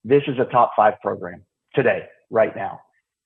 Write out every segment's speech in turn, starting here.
This is a top 5 program today, right now.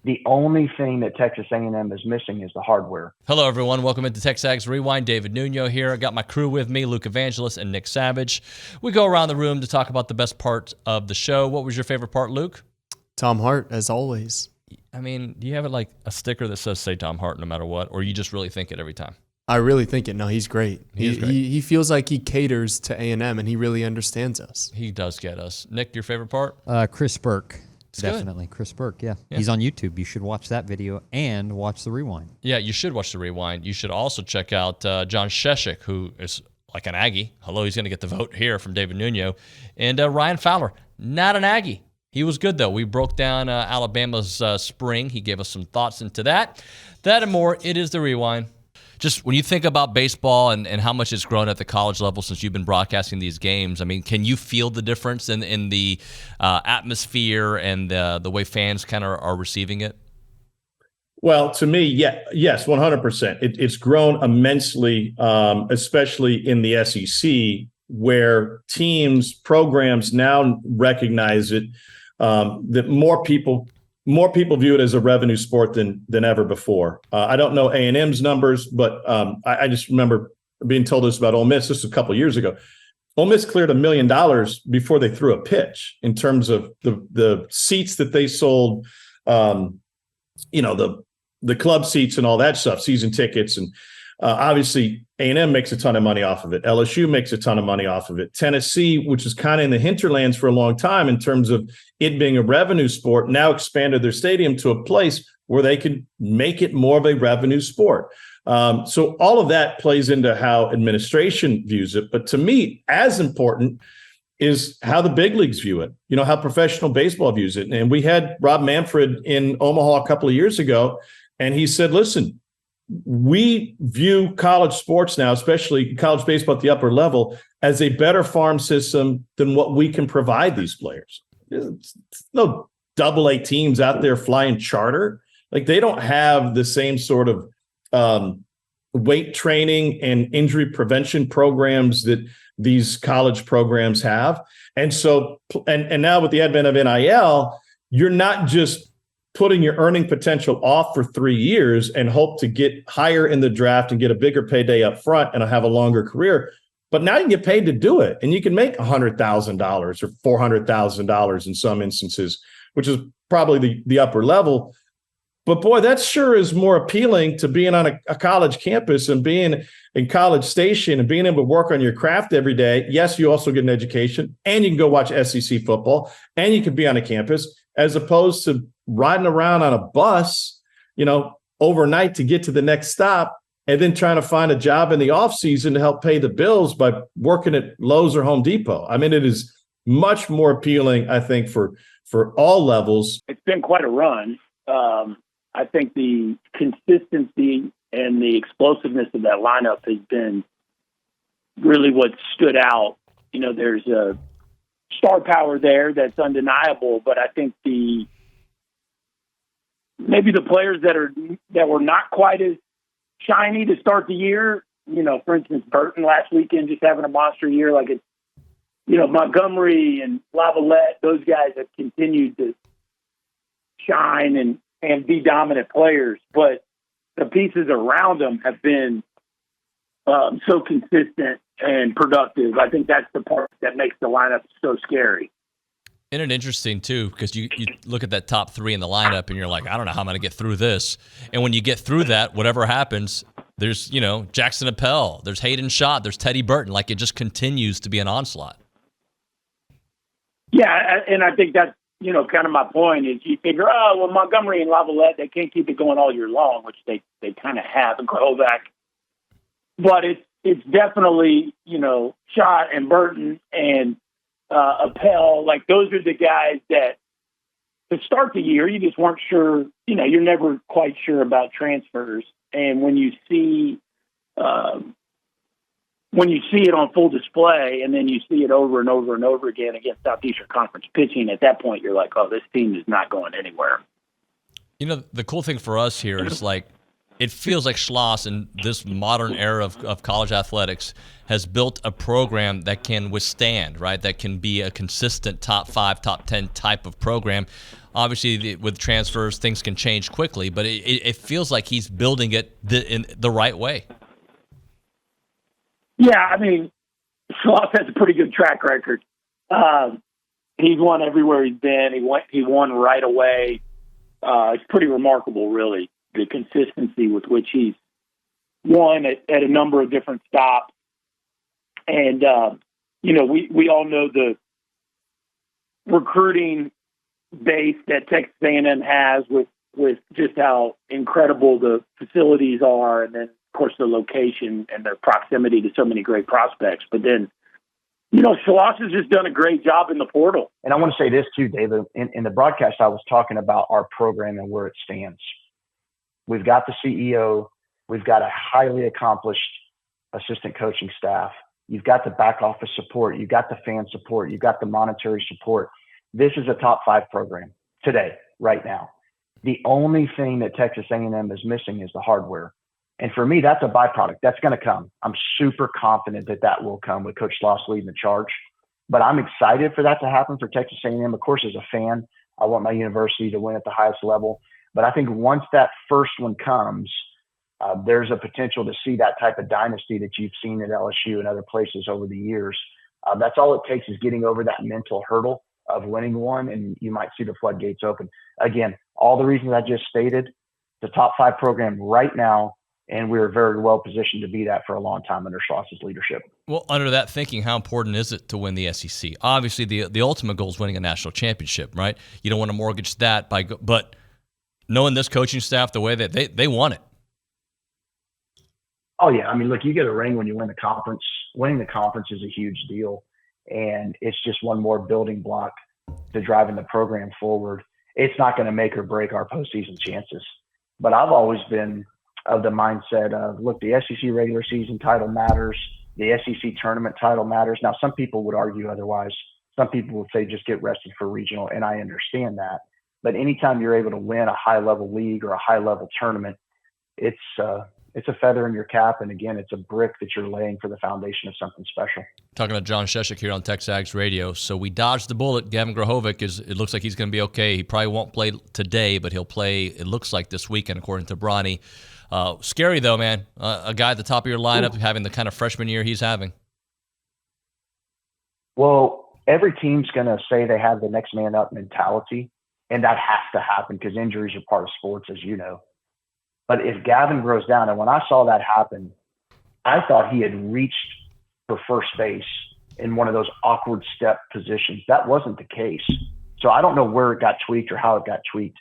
The only thing that Texas A&M is missing is the hardware. Hello, everyone. Welcome into TexAgs Rewind. David Nuno here. I got my crew with me, Luke Evangelist and Nick Savage. We go around the room to talk about the best part of the show. What was your favorite part, Luke? Tom Hart, as always. I mean, do you have like a sticker that says "Say Tom Hart" no matter what, or you just really think it every time? I really think it. No, he's great. He feels like he caters to A&M, and he really understands us. He does get us. Nick, your favorite part? Chris Burke. It's Definitely. good. Chris Burke, yeah. He's on YouTube. You should watch that video and watch the rewind. Yeah, you should watch the rewind. You should also check out John Scheschuk, who is like an Aggie. Hello, he's going to get the vote here from David Nuno. And Ryan Fowler, not an Aggie. He was good, though. We broke down Alabama's spring. He gave us some thoughts into that. That and more. It is the rewind. Just when you think about baseball and how much it's grown at the college level since you've been broadcasting these games, I mean, can you feel the difference in the atmosphere and the way fans kind of are receiving it? Well, to me, yes, 100%. It's grown immensely, especially in the SEC, where programs now recognize it, that more people view it as a revenue sport than ever before. I don't know A&M's numbers, but I just remember being told this about Ole Miss. This was a couple of years ago. Ole Miss cleared $1 million before they threw a pitch in terms of the seats that they sold, the club seats and all that stuff, season tickets. And obviously A&M makes a ton of money off of it. LSU makes a ton of money off of it. Tennessee, which is kind of in the hinterlands for a long time in terms of it being a revenue sport, now expanded their stadium to a place where they can make it more of a revenue sport. So all of that plays into how administration views it. But to me, as important is how the big leagues view it, how professional baseball views it. And we had Rob Manfred in Omaha a couple of years ago, and he said, listen, we view college sports now, especially college baseball at the upper level, as a better farm system than what we can provide these players. It's no AA teams out there flying charter. Like, they don't have the same sort of weight training and injury prevention programs that these college programs have. And so, and now with the advent of NIL, you're not just putting your earning potential off for 3 years and hope to get higher in the draft and get a bigger payday up front and have a longer career. But now you can get paid to do it, and you can make $100,000 or $400,000 in some instances, which is probably the upper level. But boy, that sure is more appealing to being on a college campus and being in College Station and being able to work on your craft every day. Yes, you also get an education, and you can go watch SEC football, and you can be on a campus, as opposed to riding around on a bus, overnight to get to the next stop, and then trying to find a job in the off season to help pay the bills by working at Lowe's or Home Depot. I mean, it is much more appealing, I think, for all levels. It's been quite a run. I think the consistency and the explosiveness of that lineup has been really what stood out. There's a star power there that's undeniable, but I think maybe the players that were not quite as shiny to start the year, for instance, Burton last weekend just having a monster year, like it's, Montgomery and Lavalette, those guys have continued to shine and be dominant players, but the pieces around them have been so consistent and productive. I think that's the part that makes the lineup so scary. Isn't it interesting, too, because you look at that top three in the lineup and you're like, I don't know how I'm going to get through this. And when you get through that, whatever happens, there's, Jackson Appel, there's Hayden Schott, there's Teddy Burton. Like, it just continues to be an onslaught. Yeah, and I think that's, kind of my point is you figure, Montgomery and Lavalette, they can't keep it going all year long, which they kind of have, and Kovac. But it's definitely, Schott and Burton and Appel, like those are the guys that to start the year, you just weren't sure, you're never quite sure about transfers. And when you see it on full display and then you see it over and over and over again against Southeastern Conference pitching, at that point, you're like, oh, this team is not going anywhere. The cool thing for us here is like, it feels like Schloss in this modern era of college athletics has built a program that can withstand, right? That can be a consistent top 5, top 10 type of program. Obviously, with transfers, things can change quickly, but it feels like he's building it in the right way. Yeah, I mean, Schloss has a pretty good track record. He's won everywhere he's been. He won right away. It's pretty remarkable, really, the consistency with which he's won at a number of different stops. And, we all know the recruiting base that Texas A&M has with just how incredible the facilities are, and then, of course, the location and their proximity to so many great prospects. But then, Schloss has just done a great job in the portal. And I want to say this too, David. In the broadcast, I was talking about our program and where it stands. We've got the CEO. We've got a highly accomplished assistant coaching staff. You've got the back office support. You've got the fan support. You've got the monetary support. This is a top 5 program today, right now. The only thing that Texas A&M is missing is the hardware. And for me, that's a byproduct. That's going to come. I'm super confident that will come with Coach Schloss leading the charge. But I'm excited for that to happen for Texas A&M. Of course, as a fan, I want my university to win at the highest level. But I think once that first one comes, there's a potential to see that type of dynasty that you've seen at LSU and other places over the years. That's all it takes is getting over that mental hurdle of winning one, and you might see the floodgates open. Again, all the reasons I just stated, the top 5 program right now, and we're very well positioned to be that for a long time under Schloss's leadership. Well, under that thinking, how important is it to win the SEC? Obviously, the ultimate goal is winning a national championship, right? You don't want to mortgage that but knowing this coaching staff the way that they want it. Oh, yeah. I mean, look, you get a ring when you win the conference. Winning the conference is a huge deal, and it's just one more building block to driving the program forward. It's not going to make or break our postseason chances. But I've always been of the mindset of, look, the SEC regular season title matters. The SEC tournament title matters. Now, some people would argue otherwise. Some people would say just get rested for regional, and I understand that. But anytime you're able to win a high-level league or a high-level tournament, it's a feather in your cap, and again, it's a brick that you're laying for the foundation of something special. Talking to John Scheschuk here on TexAgs Radio. So we dodged the bullet. Gavin Grahovic it looks like he's going to be okay. He probably won't play today, but he'll play, it looks like, this weekend, according to Bronny. Scary, though, man. A guy at the top of your lineup having the kind of freshman year he's having. Well, every team's going to say they have the next man up mentality, and that has to happen because injuries are part of sports, as you know. But if Gavin goes down, and when I saw that happen, I thought he had reached for first base in one of those awkward step positions. That wasn't the case. So I don't know where it got tweaked or how it got tweaked.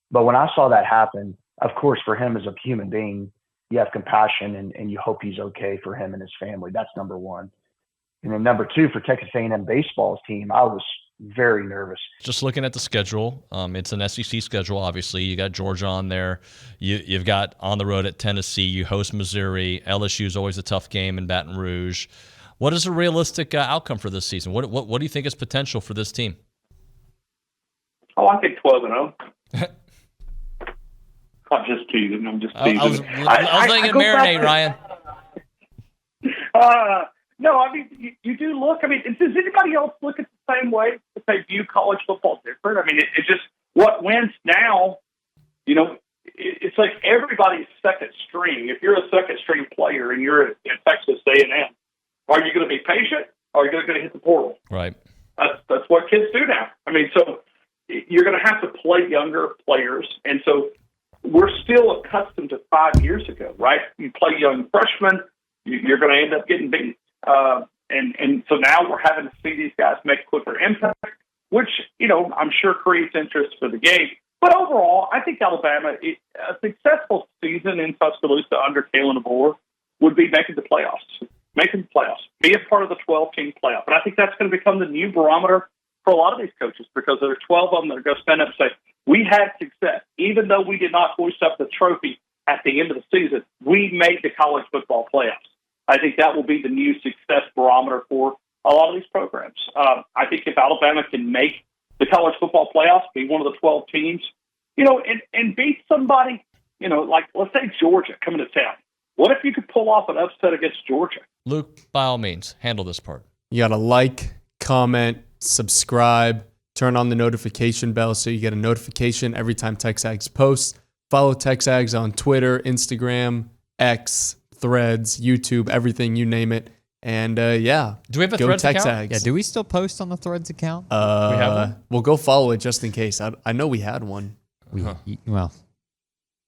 But when I saw that happen, of course, for him as a human being, you have compassion and you hope he's okay for him and his family. That's number one. And then number 2, for Texas A&M baseball's team, I was very nervous. Just looking at the schedule, it's an SEC schedule, obviously. You got Georgia on there. You've got on the road at Tennessee. You host Missouri. LSU is always a tough game in Baton Rouge. What is a realistic outcome for this season? What do you think is potential for this team? Oh, I think 12-0. I'm just teasing. I'm just teasing. I was letting it marinate, Ryan. No, I mean, you do look. I mean, does anybody else look at the same way if they view college football different? I mean, it just, what wins now, it's like everybody's second string. If you're a second string player and you're at Texas A&M, are you going to be patient or are you going to hit the portal? Right. That's what kids do now. I mean, so you're going to have to play younger players. And so we're still accustomed to 5 years ago, right? You play young freshmen, you're going to end up getting beat. And so now we're having to see these guys make quicker impact, which, I'm sure creates interest for the game. But overall, I think Alabama, a successful season in Tuscaloosa under Kalen DeBoer would be making the playoffs. Be a part of the 12-team playoff. And I think that's going to become the new barometer for a lot of these coaches because there are 12 of them that are going to stand up and say, we had success. Even though we did not hoist up the trophy at the end of the season, we made the college football playoffs. I think that will be the new success barometer for a lot of these programs. I think if Alabama can make the college football playoffs, be one of the 12 teams, and beat somebody, like let's say Georgia coming to town. What if you could pull off an upset against Georgia? Luke, by all means, handle this part. You got to like, comment, subscribe, turn on the notification bell so you get a notification every time TexAgs posts. Follow TexAgs on Twitter, Instagram, X, Threads, YouTube, everything, you name it. And do we have a go Threads account? TexAgs. Yeah, do we still post on the Threads account? We have one? We'll go follow it just in case. I know we had one. Well,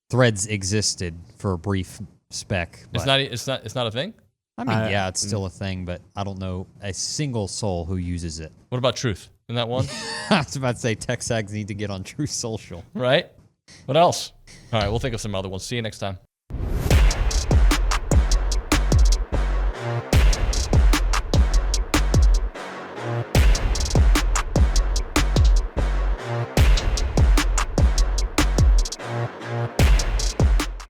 Threads existed for a brief spec. It's not a thing? I mean, yeah, it's still a thing, but I don't know a single soul who uses it. What about Truth? Isn't that one? I was about to say TexAgs need to get on True Social. Right? What else? All right, we'll think of some other ones. See you next time.